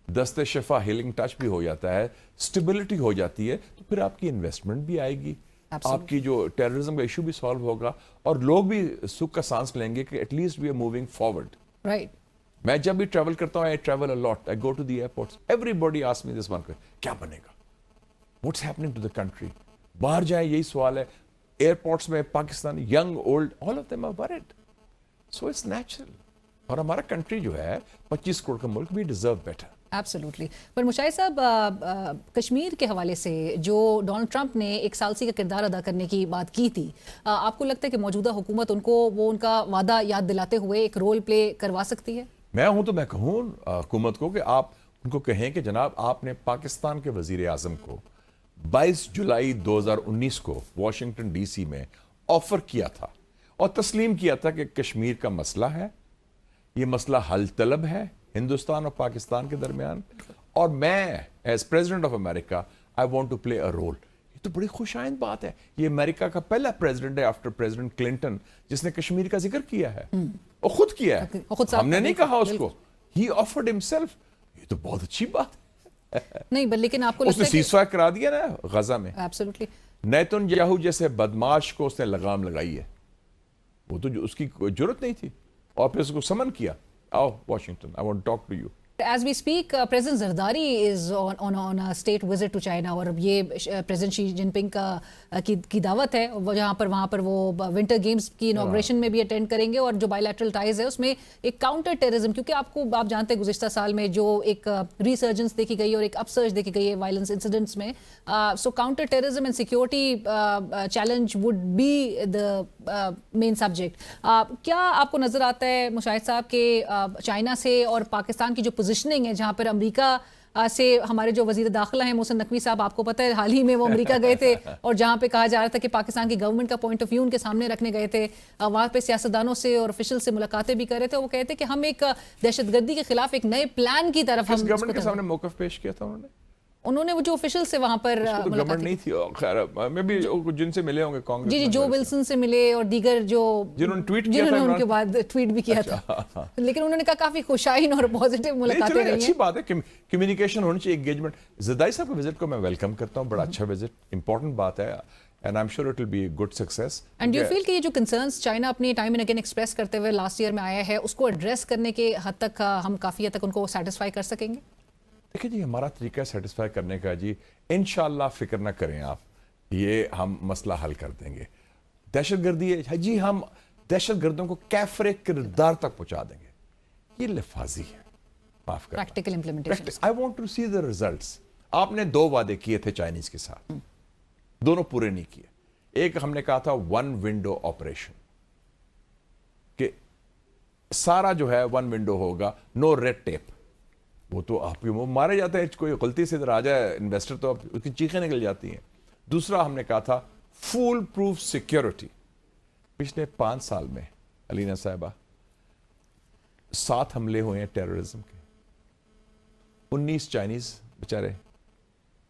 دست شفا ہیلنگ ٹچ بھی ہو جاتا ہے، اسٹیبلٹی ہو جاتی ہے، تو پھر آپ کی انویسٹمنٹ بھی آئے گی، آپ کی جو ٹیررزم کا ایشو بھی سالو ہوگا، اور لوگ بھی سکھ کا سانس لیں گے کہ at least we are moving forward. Right. میں جب بھی ٹریول کرتا ہوں، I travel a lot. I go to the airports. Everybody asks me this one question. کیا بنے گا؟ What's happening to the country? باہر جائیں یہی سوال ہے. ایئرپورٹس میں Pakistani young, old, all of them are worried. So it's natural. اور ہمارا کنٹری جو ہے 25 کروڑ کا ملک، we deserve better. ایبسولوٹلی. پر مشاہد صاحب کشمیر کے حوالے سے جو ڈونلڈ ٹرمپ نے ایک ثالثی کا کردار ادا کرنے کی بات کی تھی، آپ کو لگتا ہے کہ موجودہ حکومت ان کو وہ ان کا وعدہ یاد دلاتے ہوئے ایک رول پلے کروا سکتی ہے؟ میں ہوں تو میں کہوں حکومت کو کہ آپ ان کو کہیں کہ جناب آپ نے پاکستان کے وزیر اعظم کو 22 جولائی 2019 کو واشنگٹن ڈی سی میں آفر کیا تھا اور تسلیم کیا تھا کہ کشمیر کا مسئلہ ہے، یہ مسئلہ حل طلب ہے ہندوستان اور پاکستان کے درمیان، اور میں as president of America I want to play a role. یہ تو بڑی خوش آئند بات ہے. یہ امریکہ کا پہلا پریزیڈنٹ ہے آفٹر پریزیڈنٹ کلنٹن جس نے کشمیر کا ذکر کیا ہے، اور خود کیا ہے، ہم نے نہیں کہا اس کو. He offered himself. یہ تو بہت اچھی بات ہے. نہیں لیکن آپ کو اس نے سیز فائر کرا دیا نا غزہ میں. ایبسولوٹلی. نیتن یاہو جیسے بدماش کو اس نے لگام لگائی ہے. وہ تو اس کی جرت نہیں تھی، اور پھر اس کو سمن کیا، آؤ Washington, I want to talk to you. As we speak, President Zardari is on a state visit to China, اور یہ President Xi Jinping کی دعوت ہے وہاں پر وہ ونٹر گیمز کی انوگریشن میں بھی اٹینڈ کریں گے، اور جو بائی لیٹرل ٹائز ہے اس میں ایک کاؤنٹر ٹیررزم، کیونکہ آپ جانتے ہیں گزشتہ سال میں جو ایک ریسرجنس دیکھی گئی اور ایک اپ سرج دیکھی گئی ہے وائلنس انسیڈنٹس میں، so counter terrorism and security challenge would be the main subject. کیا آپ کو نظر آتا ہے مشاہد صاحب کہ چائنا سے اور پاکستان کی جو پوزیشننگ ہے، جہاں پر امریکہ سے ہمارے جو وزیر داخلہ ہیں محسن نقوی صاحب، آپ کو پتہ ہے حال ہی میں وہ امریکہ گئے تھے، اور جہاں پہ کہا جا رہا تھا کہ پاکستان کی گورنمنٹ کا پوائنٹ آف ویو ان کے سامنے رکھنے گئے تھے، وہاں پہ سیاستدانوں سے اور آفیشل سے ملاقاتیں بھی کر رہے تھے، وہ کہتے کہ ہم ایک دہشت گردی کے خلاف ایک نئے پلان کی طرف ہم گورنمنٹ کے سامنے موقف پیش کیا تھا انہوں نے وہ جو آفیشل سے وہاں پر گورنمنٹ نہیں تھی. خیر میں بھی جن سے ملے ہوں گے کانگریس، جی جو ولسن سے ملے اور دیگر جو جنہوں نے ٹویٹ کیا تھا، ان کے بعد ٹویٹ بھی کیا تھا، لیکن انہوں نے کہا کافی خوشائن اور پازیٹیو ملاقاتیں رہی ہیں. اچھی بات ہے، کمیونیکیشن ہونی چاہیے، انگیجمنٹ. زرداری صاحب کے وزٹ کو میں ویلکم کرتا ہوں، بڑا اچھا وزٹ، امپورٹنٹ بات ہے، and I'm sure it will be a good success. And do you feel کہ یہ جو concerns چائنا اپنی ٹائم اینڈ اگین ایکسپریس کرتے ہوئے لاسٹ ایئر میں آیا ہے، اس کو ایڈریس کرنے کے حد تک ہم کافی حد تک ان کو سیٹسفائی کر سکیں گے؟ دیکھیں جی، ہمارا طریقہ سیٹسفائی کرنے کا جی انشاءاللہ فکر نہ کریں آپ، یہ ہم مسئلہ حل کر دیں گے. دہشت گردی ہے جی، ہم دہشت گردوں کو کیفر کردار تک پہنچا دیں گے. یہ لفاظی ہے، माफ करना। Practical implementation. I want to see the results. आपने 2 वादे किए थे चाइनीज के साथ, दोनों पूरे नहीं किए। एक हमने कहा था 1 विंडो ऑपरेशन, कि सारा जो है 1 विंडो होगा, नो रेड टेप। वो तो आपके मुंह मारे जाते हैं, कोई गलती से इधर आ जाए इन्वेस्टर तो उसकी चीखें निकल जाती हैं। दूसरा हमने कहा था फुल प्रूफ सिक्योरिटी। पिछले 5 साल में अलीना साहिबा 7 हमले हुए हैं टेररिज्म के, 19 चाइनीज बेचारे,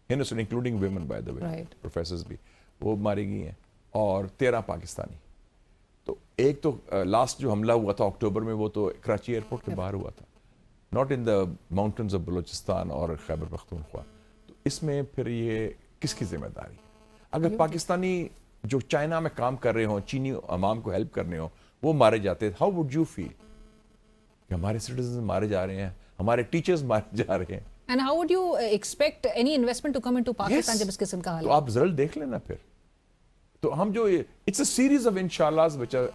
innocent including women by the way, Right. Professors भी वो मारी गई हैं, और 13 पाकिस्तानी। तो एक तो लास्ट जो हमला हुआ था अक्टूबर में, वो तो कराची एयरपोर्ट के बाहर हुआ था, not in the mountains of Balochistan और खैबर पख्तूनख्वा। तो इसमें फिर ये किसकी जिम्मेदारी? अगर पाकिस्तानी जो चाइना में काम कर रहे हो, चीनी अवाम को हेल्प करने हो, वो मारे जाते, हाउ वुड यू फील कि हमारे सिटीजन मारे जा रहे हैं, हमारे टीचर्स मारे जा रहे हैं? And how would you expect any investment to come into Pakistan Yes. जब इस किस्म का हाल तो है? आप रिजल्ट देख लेना फिर। तो हम जो इट्स अ सीरीज ऑफ इंशाल्लाहs which are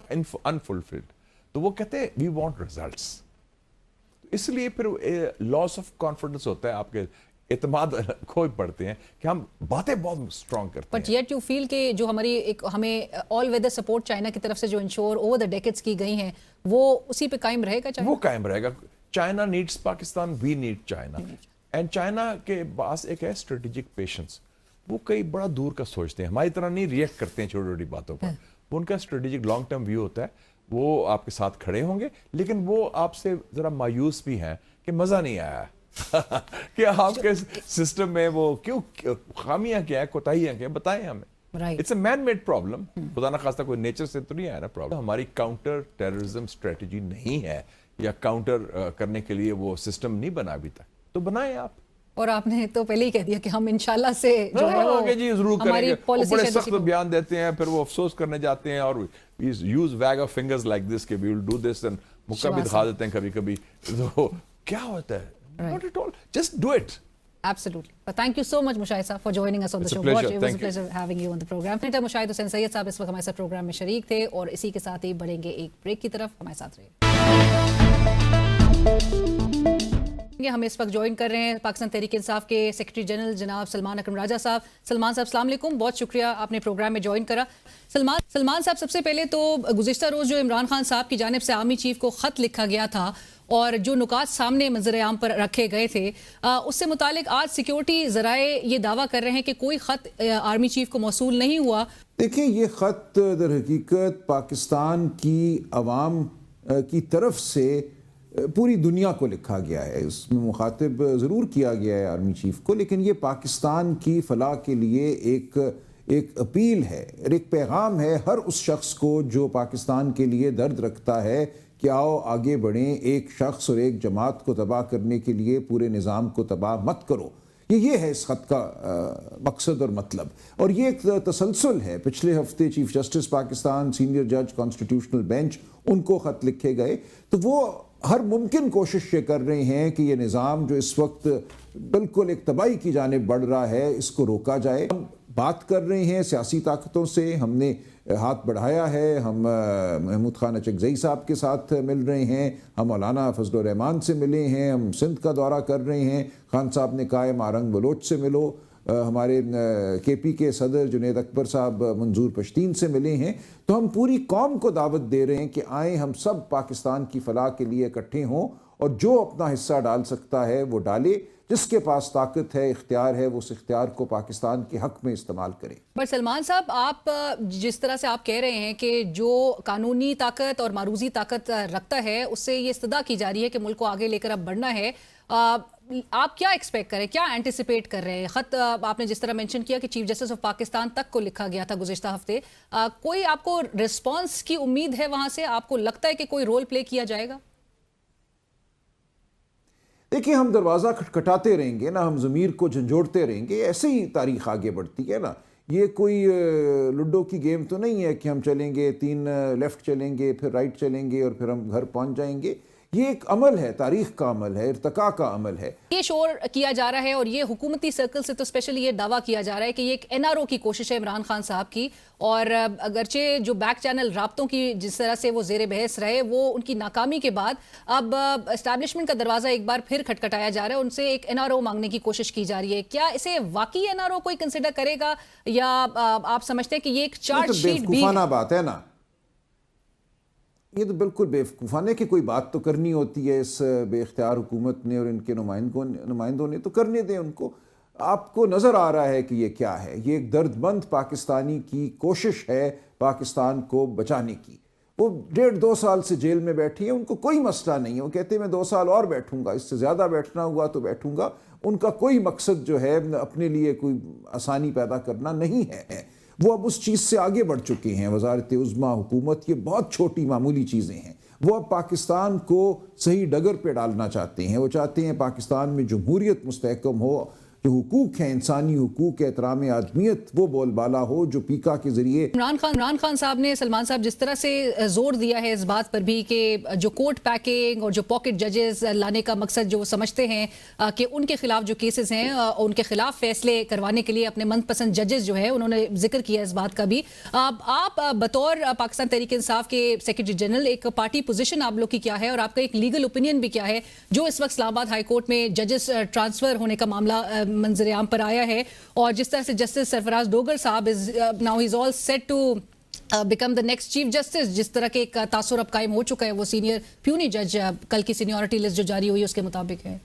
unfulfilled, तो वो कहते हैं वी वांट रिजल्ट्स। इसलिए फिर लॉस ऑफ कॉन्फिडेंस होता है, आपके एतमाद खोई पड़ते हैं कि हम बातें बहुत स्ट्रांग करते बट हैं। येट यू फील कि जो हमारी एक हमें ऑल वेदर सपोर्ट चाइना की तरफ से जो इंश्योर ओवर द डेकेड्स की गई हैं, वो उसी पे कायम रहेगा चाइना? वो कायम रहेगा। China needs Pakistan, we need China. And China के पास एक है स्ट्रेटेजिक पेशेंस। वो कई बड़ा दूर का सोचते हैं, हमारी तरह नहीं रिएक्ट करते हैं छोटी छोटी बातों पर। वो उनका स्ट्रेटेजिक लॉन्ग टर्म व्यू होता है। वो आपके साथ खड़े होंगे, लेकिन वो आपसे जरा मायूस भी हैं कि मजा नहीं आया कि आपके सिस्टम में वो क्यों, खामियां क्या है, कोताहियां क्या है, बताएं हमें। Right. It's a man made problem, खुदा ना खास्ता कोई नेचर से तो नहीं आया ना प्रॉब्लम। हमारी काउंटर टेररिज्म स्ट्रेटजी नहीं है, या काउंटर करने के लिए वो सिस्टम नहीं बना अभी तक, तो बनाएं आप। और आपने तो पहले ही कह दिया कि हम इंशाल्लाह से जो है वो आगे जी जरूर हमारी करेंगे। वो पॉलिसी बड़े शायद सख्त उसी को- बयान देते हैं, फिर वो अफसोस करने जाते हैं और use wag of fingers like this कि we will do this, and मुक्का भी दिखा देते हैं कभी कभी। तो क्या होता है? Not at all, just do it. Absolutely. But thank you so much, Mushaid Saab, for joining us on the It's a show. pleasure. It was a Thank you. pleasure having you on the program. Senator Mushaid Hussain Sayyed साहब इस वक्त हमारे साथ programme में शरीक थे, और इसी के साथ ही बढ़ेंगे एक ब्रेक की तरफ। हमारे साथ रहिए। हम इस वक्त ज्वाइन कर रहे हैं पाकिस्तान तहरीक इंसाफ के सेक्रेटरी जनरल जनाब सलमान अकरम राजा साहब। सलमान साहब अस्सलाम वालेकुम, बहुत शुक्रिया आपने प्रोग्राम में ज्वाइन करा। सलमान साहब, सबसे पहले तो गुज़िश्ता रोज़ जो इमरान खान साहब की जानिब से आर्मी चीफ को ख़त लिखा गया था और जो नुकात सामने मंजर आम पर रखे गए थे, उससे मुतालिक आज सिक्योरिटी ज़राए ये दावा कर रहे हैं कि कोई ख़त आर्मी चीफ को मौसूल नहीं हुआ। देखिए, ये ख़त दर हकीकत पाकिस्तान की आवाम की तरफ से पूरी दुनिया को लिखा गया है। इसमें मुखातिब ज़रूर किया गया है आर्मी चीफ को, लेकिन ये पाकिस्तान की फलाह के लिए एक अपील है, एक पैगाम है हर उस शख्स को जो पाकिस्तान के लिए दर्द रखता है कि आओ आगे बढ़ें, एक शख्स और एक जमात को तबाह करने के लिए पूरे निज़ाम को तबाह मत करो। ये है इस ख़त का मकसद और मतलब। और ये एक तसलसल है। पिछले हफ्ते चीफ जस्टिस पाकिस्तान, सीनियर जज कॉन्स्टिट्यूशनल बेंच, उनको ख़त लिखे गए, तो वो हर मुमकिन कोशिश ये कर रहे हैं कि ये निज़ाम जो इस वक्त बिल्कुल एक तबाही की जानिब बढ़ रहा है, इसको रोका जाए। हम बात कर रहे हैं सियासी ताकतों से, हमने हाथ बढ़ाया है, हम महमूद खान अचकज़ई साहब के साथ मिल रहे हैं, हम मौलाना फजल रहमान से मिले हैं, हम सिंध का दौरा कर रहे हैं। खान साहब ने कहा है मारंग बलोच से मिलो, हमारे KP के सदर जुनैद अकबर साहब मंजूर पश्तीन से मिले हैं। तो हम पूरी कौम को दावत दे रहे हैं कि आए हम सब पाकिस्तान की फलाह के लिए इकट्ठे हों, और जो अपना हिस्सा डाल सकता है वो डाले, जिसके पास ताकत है, इख्तियार है, वो उस इख्तियार को पाकिस्तान के हक में इस्तेमाल करे। बट सलमान साहब, आप जिस तरह से आप कह रहे हैं कि जो कानूनी ताकत और मारूजी ताकत रखता है, उससे ये इस्तदा की जा रही है कि मुल्क को आगे लेकर अब बढ़ना है, आप क्या एक्सपेक्ट करें, क्या एंटिसिपेट कर रहे हैं? ख़त आपने जिस तरह मेंशन किया कि चीफ जस्टिस ऑफ पाकिस्तान तक को लिखा गया था गुज़िश्ता हफ्ते, कोई आपको रिस्पॉन्स की उम्मीद है वहाँ से? आपको लगता है कि कोई रोल प्ले किया जाएगा? देखिए, हम दरवाज़ा खटखटाते रहेंगे ना, हम ज़मीर को झंझोड़ते रहेंगे, ऐसे ही तारीख़ आगे बढ़ती है ना। ये कोई लूडो की गेम तो नहीं है कि हम चलेंगे 3 लेफ़्ट चलेंगे, फिर राइट चलेंगे और फिर हम घर पहुंच जाएंगे। یہ ایک عمل ہے، تاریخ کا عمل ہے، ارتقاء کا عمل ہے. یہ شور کیا جا رہا ہے اور یہ حکومتی سرکل سے تو اسپیشلی یہ دعویٰ کیا جا رہا ہے کہ یہ ایک NRO کی کوشش ہے عمران خان صاحب کی، اور اگرچہ جو بیک چینل رابطوں کی جس طرح سے وہ زیر بحث رہے وہ ان کی ناکامی کے بعد اب اسٹیبلشمنٹ کا دروازہ ایک بار پھر کھٹکھٹایا جا رہا ہے، ان سے ایک NRO مانگنے کی کوشش کی جا رہی ہے. کیا اسے واقعی NRO کوئی کنسیڈر کرے گا یا آپ سمجھتے ہیں کہ یہ ایک چارج شیٹ بھی بیوقوفانہ بات ہے نا، یہ تو بالکل بیوقوفانہ کہ کوئی بات تو کرنی ہوتی ہے اس بے اختیار حکومت نے اور ان کے نمائندوں نے، تو کرنے دیں ان کو. آپ کو نظر آ رہا ہے کہ یہ کیا ہے، یہ ایک درد مند پاکستانی کی کوشش ہے پاکستان کو بچانے کی. وہ 1.5-2 سال سے جیل میں بیٹھی ہیں، ان کو کوئی مسئلہ نہیں ہے، وہ کہتے ہیں میں 2 سال اور بیٹھوں گا، اس سے زیادہ بیٹھنا ہوا تو بیٹھوں گا. ان کا کوئی مقصد جو ہے اپنے لیے کوئی آسانی پیدا کرنا نہیں ہے. وہ اب اس چیز سے آگے بڑھ چکے ہیں. وزارت عظمیٰ، حکومت، یہ بہت چھوٹی معمولی چیزیں ہیں. وہ اب پاکستان کو صحیح ڈگر پہ ڈالنا چاہتے ہیں. وہ چاہتے ہیں پاکستان میں جمہوریت مستحکم ہو، جو حقوق ہیں، انسانی حقوق، احترام آدمیت، وہ بول بالا ہو، جو پیکا کے ذریعے عمران خان صاحب نے، سلمان صاحب، جس طرح سے زور دیا ہے اس بات پر بھی کہ جو کورٹ پیکنگ اور جو پاکٹ ججز لانے کا مقصد جو سمجھتے ہیں کہ ان کے خلاف جو کیسز ہیں ان کے خلاف فیصلے کروانے کے لیے اپنے من پسند ججز جو ہے انہوں نے ذکر کیا اس بات کا بھی. آپ بطور پاکستان تحریک انصاف کے سیکرٹری جنرل ایک پارٹی پوزیشن آپ لوگ کی کیا ہے اور آپ کا ایک لیگل اوپینین بھی کیا ہے جو اس وقت اسلام آباد ہائی کورٹ میں ججز ٹرانسفر ہونے کا معاملہ منظر عام پر آیا ہے، اور جس طرح سے جسٹس سرفراز ڈوگر صاحب now he's all set to become the next chief justice, جس طرح کے ایک تاثر اب قائم ہو چکا ہے، وہ سینئر پیونی جج کل کی سینیورٹی لسٹ جو جاری ہوئی اس کے مطابق ہے.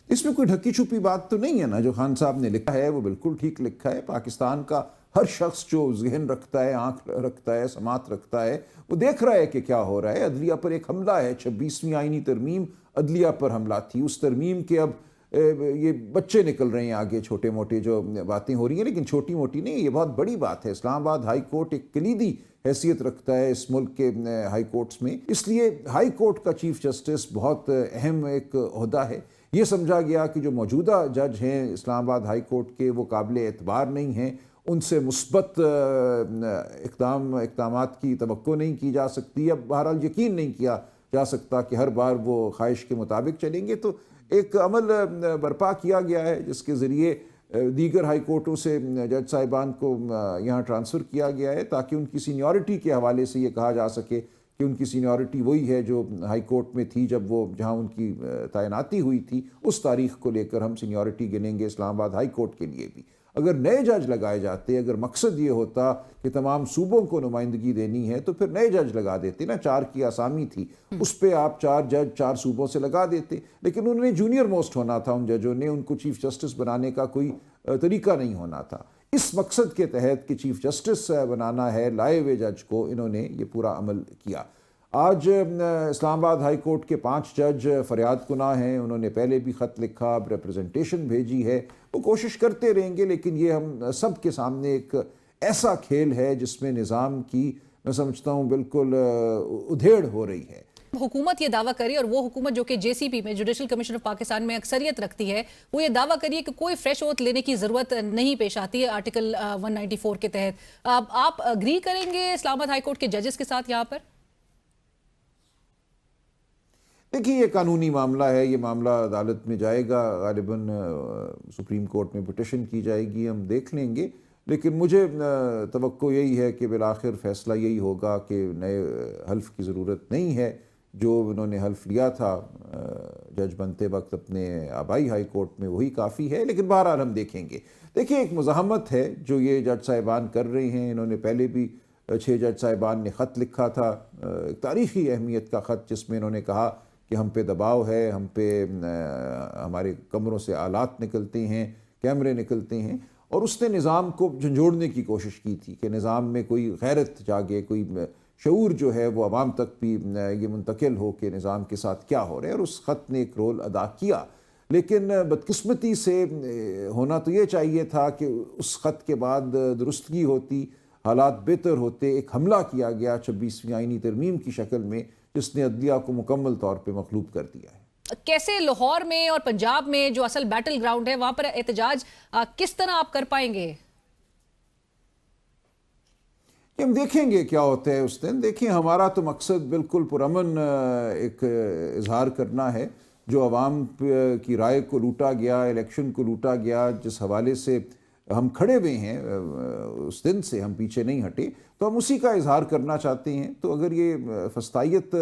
اس میں کوئی ڈھکی چھپی بات تو نہیں ہے نا. جو خان صاحب نے لکھا ہے وہ بالکل ٹھیک لکھا ہے. پاکستان کا ہر شخص جو ذہن رکھتا ہے، آنکھ رکھتا ہے، سماعت رکھتا ہے، وہ دیکھ رہا ہے کہ کیا ہو رہا ہے. عدلیہ پر ایک حملہ ہے، 26ویں آئینی ترمیم عدلیہ پر حملہ تھی. اس ترمیم کے اب یہ بچے نکل رہے ہیں آگے، چھوٹے موٹے جو باتیں ہو رہی ہیں، لیکن چھوٹی موٹی نہیں، یہ بہت بڑی بات ہے. اسلام آباد ہائی کورٹ ایک کلیدی حیثیت رکھتا ہے اس ملک کے ہائی کورٹس میں، اس لیے ہائی کورٹ کا چیف جسٹس بہت اہم ایک عہدہ ہے. یہ سمجھا گیا کہ جو موجودہ جج ہیں اسلام آباد ہائی کورٹ کے، وہ قابل اعتبار نہیں ہیں، ان سے مثبت اقدامات کی توقع نہیں کی جا سکتی. اب بہرحال یقین نہیں کیا جا سکتا کہ ہر بار وہ خواہش کے مطابق چلیں گے، تو ایک عمل برپا کیا گیا ہے جس کے ذریعے دیگر ہائی کورٹوں سے جج صاحبان کو یہاں ٹرانسفر کیا گیا ہے، تاکہ ان کی سینیورٹی کے حوالے سے یہ کہا جا سکے کہ ان کی سینیورٹی وہی ہے جو ہائی کورٹ میں تھی جہاں ان کی تعیناتی ہوئی تھی. اس تاریخ کو لے کر ہم سینیورٹی گنیں گے اسلام آباد ہائی کورٹ کے لیے بھی. اگر نئے جج لگائے جاتے، اگر مقصد یہ ہوتا کہ تمام صوبوں کو نمائندگی دینی ہے، تو پھر نئے جج لگا دیتے نا. 4 کی آسامی تھی، اس پہ آپ 4 جج 4 صوبوں سے لگا دیتے. لیکن انہوں نے جونیئر موسٹ ہونا تھا، ان ججوں نے، ان کو چیف جسٹس بنانے کا کوئی طریقہ نہیں ہونا تھا. اس مقصد کے تحت کہ چیف جسٹس بنانا ہے لائے ہوئے جج کو، انہوں نے یہ پورا عمل کیا. آج اسلام آباد ہائی کورٹ کے 5 جج فریاد کناں ہیں. انہوں نے پہلے بھی خط لکھا، اب ریپریزنٹیشن بھیجی ہے. وہ کوشش کرتے رہیں گے، لیکن یہ ہم سب کے سامنے ایک ایسا کھیل ہے جس میں نظام کی، میں سمجھتا ہوں، بالکل ادھیڑ ہو رہی ہے. حکومت یہ دعویٰ کری، اور وہ حکومت جو کہ JCP میں، جوڈیشل کمیشن آف پاکستان میں اکثریت رکھتی ہے، وہ یہ دعویٰ کریے کہ کوئی فریش اوتھ لینے کی ضرورت نہیں پیش آتی ہے آرٹیکل 194 کے تحت. آپ اگری کریں گے اسلام آباد ہائی کورٹ کے ججز کے ساتھ یہاں پر؟ دیکھیے، یہ قانونی معاملہ ہے، یہ معاملہ عدالت میں جائے گا، غالباً سپریم کورٹ میں پٹیشن کی جائے گی، ہم دیکھ لیں گے. لیکن مجھے توقع یہی ہے کہ بالآخر فیصلہ یہی ہوگا کہ نئے حلف کی ضرورت نہیں ہے. جو انہوں نے حلف لیا تھا جج بنتے وقت اپنے آبائی ہائی کورٹ میں، وہی کافی ہے. لیکن بہرحال ہم دیکھیں گے. دیکھیں، ایک مزاحمت ہے جو یہ جج صاحبان کر رہے ہیں. انہوں نے پہلے بھی 6 جج صاحبان نے خط لکھا تھا، ایک تاریخی اہمیت کا خط، جس میں انہوں نے کہا کہ ہم پہ دباؤ ہے، ہم پہ ہمارے کمروں سے آلات نکلتے ہیں، کیمرے نکلتے ہیں. اور اس نے نظام کو جھنجھوڑنے کی کوشش کی تھی کہ نظام میں کوئی غیرت جاگے، کوئی شعور جو ہے وہ عوام تک بھی یہ منتقل ہو کہ نظام کے ساتھ کیا ہو رہا ہے. اور اس خط نے ایک رول ادا کیا. لیکن بدقسمتی سے ہونا تو یہ چاہیے تھا کہ اس خط کے بعد درستگی ہوتی، حالات بہتر ہوتے. ایک حملہ کیا گیا 26ویں آئینی ترمیم کی شکل میں، جس نے عدلیہ کو مکمل طور پہ مغلوب کر دیا ہے. کیسے لاہور میں اور پنجاب میں جو اصل بیٹل گراؤنڈ ہے، وہاں پر احتجاج کس طرح آپ کر پائیں گے؟ کہ ہم دیکھیں گے کیا ہوتا ہے اس دن. دیکھیں ہمارا تو مقصد بالکل پرامن ایک اظہار کرنا ہے. جو عوام کی رائے کو لوٹا گیا، الیکشن کو لوٹا گیا، جس حوالے سے ہم کھڑے ہوئے ہیں اس دن سے ہم پیچھے نہیں ہٹے، تو ہم اسی کا اظہار کرنا چاہتے ہیں. تو اگر یہ فسطائیت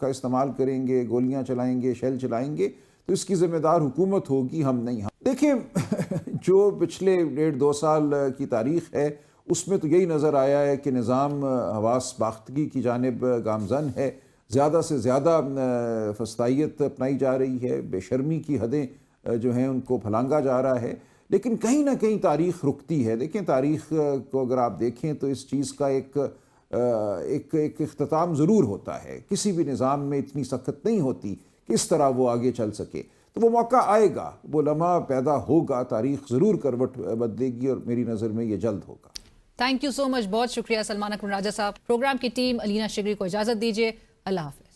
کا استعمال کریں گے، گولیاں چلائیں گے، شیل چلائیں گے، تو اس کی ذمہ دار حکومت ہوگی، ہم نہیں. دیکھیں جو پچھلے 1.5-2 سال کی تاریخ ہے اس میں تو یہی نظر آیا ہے کہ نظام حواس باختگی کی جانب گامزن ہے. زیادہ سے زیادہ فسطائیت اپنائی جا رہی ہے، بے شرمی کی حدیں جو ہیں ان کو پھلانگا جا رہا ہے. لیکن کہیں نہ کہیں تاریخ رکتی ہے. دیکھیں تاریخ کو اگر آپ دیکھیں تو اس چیز کا ایک اختتام ضرور ہوتا ہے. کسی بھی نظام میں اتنی سخت نہیں ہوتی کہ اس طرح وہ آگے چل سکے. تو وہ موقع آئے گا، وہ لمحہ پیدا ہوگا، تاریخ ضرور کروٹ بدلے گی، اور میری نظر میں یہ جلد ہوگا. تھینک یو سو مچ. بہت شکریہ سلمان اکمل راجہ صاحب. پروگرام کی ٹیم علینا شگری کو اجازت دیجیے. اللہ حافظ.